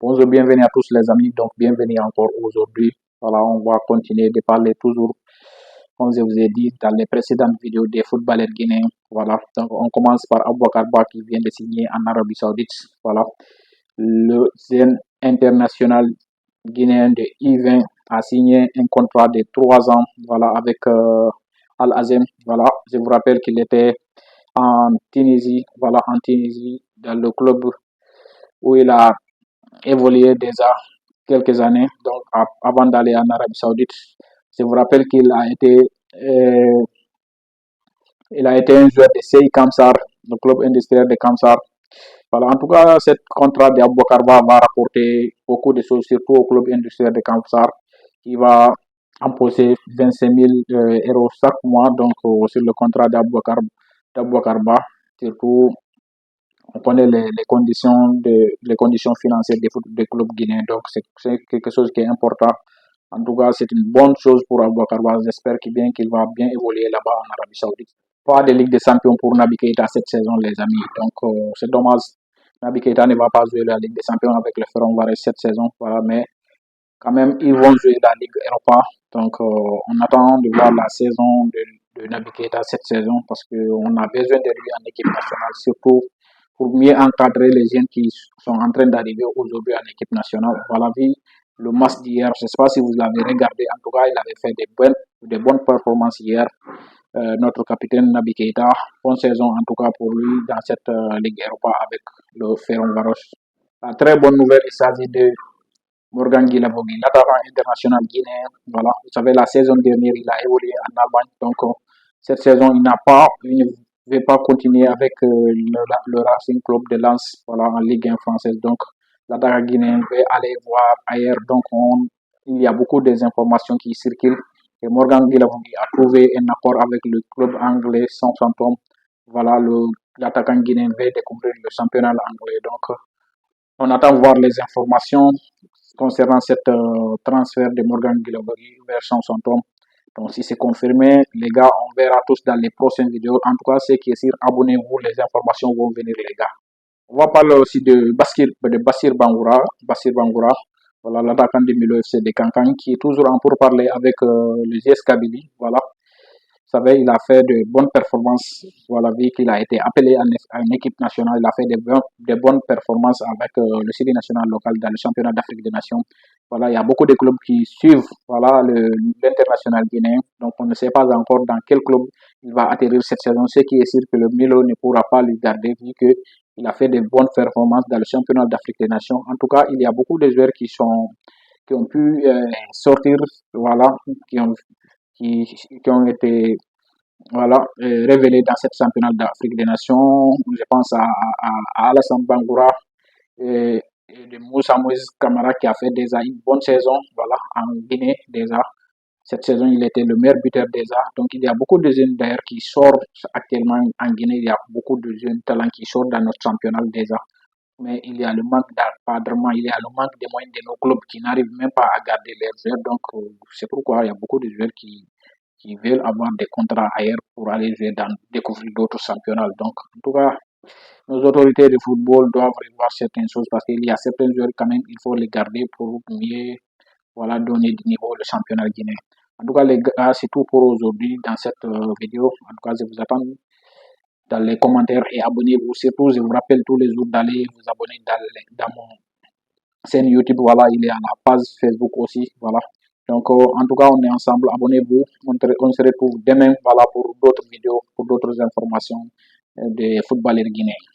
Bonjour, bienvenue à tous les amis. Donc, bienvenue encore aujourd'hui. Voilà, on va continuer de parler toujours, comme je vous ai dit dans les précédentes vidéos des footballeurs guinéens. Voilà, donc on commence par Aboubacar Ba qui vient de signer en Arabie Saoudite. Voilà, le jeune international guinéen de U20 a signé un contrat de 3 ans. Voilà, avec Al Azem. Voilà, je vous rappelle qu'il était en Tunisie. Voilà, en Tunisie, dans le club où il a évolué déjà quelques années, donc avant d'aller en Arabie Saoudite. Je vous rappelle euh, il a été un joueur de CI Kamsar, le club industriel de Kamsar. Voilà, en tout cas, ce contrat d'Aboubacar va rapporter beaucoup de choses, surtout au club industriel de Kamsar, qui va imposer 25 000 euros chaque mois donc, sur le contrat d'Aboubacar Ba. Surtout, on connaît les conditions financières des clubs guinéens, donc c'est quelque chose qui est important. En tout cas, c'est une bonne chose pour Aboubacar Ba. J'espère qu'il va bien évoluer là-bas en Arabie Saoudite. Pas de Ligue des Champions pour Naby Keita cette saison, les amis. Donc, c'est dommage. Naby Keita ne va pas jouer la Ligue des Champions avec le Ferencvaros cette saison. Voilà, mais quand même, ils vont jouer la Ligue Europa. Donc, on attend de voir la saison de Naby Keita cette saison parce qu'on a besoin de lui en équipe nationale, surtout pour mieux encadrer les jeunes qui sont en train d'arriver aujourd'hui en équipe nationale. Voilà, vu le match d'hier, je ne sais pas si vous l'avez regardé, en tout cas, il avait fait de bonnes performances hier. Notre capitaine Naby Keita, bonne saison en tout cas pour lui dans cette Ligue Europa avec le Ferencvaros. La très bonne nouvelle, il s'agit de Morgan Guilavogui, l'attaquant international guinéen. Voilà, vous savez, la saison dernière, il a évolué en Allemagne. Donc, cette saison, il ne veut pas continuer avec le Racing Club de Lens, voilà, en Ligue 1 française. Donc, l'attaquant guinéen veut aller voir ailleurs. Donc, il y a beaucoup d'informations qui circulent. Et Morgan Guilavogui a trouvé un accord avec le club anglais Southampton. Voilà, l'attaquant guinéen veut découvrir le championnat anglais. Donc, on attend voir les informations concernant cette transfert de Morgan Guilavogui vers Southampton. Donc, si c'est confirmé, les gars, on verra tous dans les prochaines vidéos. En tout cas, ce qui est sûr, abonnez-vous, les informations vont venir, les gars. On va parler aussi de Bassir Bangoura. Bassir Bangoura, voilà, l'attaquant de Milo FC de Kankan, qui est toujours en pourparlers avec le GS Kabylie. Voilà. Vous savez, il a fait de bonnes performances. Voilà, vu qu'il a été appelé à une équipe nationale, il a fait de bonnes performances avec le CD national local dans le championnat d'Afrique des Nations. Voilà, il y a beaucoup de clubs qui suivent voilà, l'international guinéen. Donc, on ne sait pas encore dans quel club il va atterrir cette saison. Ce qui est sûr que le Milo ne pourra pas le garder vu qu'il a fait de bonnes performances dans le championnat d'Afrique des Nations. En tout cas, il y a beaucoup de joueurs qui ont pu sortir, voilà, qui ont été voilà, révélés dans cette championnat d'Afrique des Nations. Je pense à Alassane Bangoura et de Moussa Moïse Camara qui a fait déjà une bonne saison voilà, en Guinée déjà. Cette saison, il était le meilleur buteur déjà. Donc, il y a beaucoup de jeunes d'ailleurs qui sortent actuellement en Guinée. Il y a beaucoup de jeunes talents qui sortent dans notre championnat déjà. Mais il y a le manque d'encadrement, il y a le manque de moyens de nos clubs qui n'arrivent même pas à garder leurs joueurs. Donc, c'est pourquoi il y a beaucoup de joueurs qui veulent avoir des contrats ailleurs pour aller jouer découvrir d'autres championnats. Donc, en tout cas, nos autorités de football doivent revoir certaines choses parce qu'il y a certains joueurs quand même, il faut les garder pour mieux voilà, donner du niveau au championnat guinéen. En tout cas, les gars, c'est tout pour aujourd'hui dans cette vidéo. En tout cas, je vous attends dans les commentaires et abonnez-vous. Surtout, je vous rappelle tous les jours d'aller vous abonner dans mon chaîne YouTube. Voilà, il est à la page Facebook aussi. Voilà. Donc, en tout cas, on est ensemble. Abonnez-vous. On se retrouve demain voilà, pour d'autres vidéos, pour d'autres informations des footballeurs guinéens.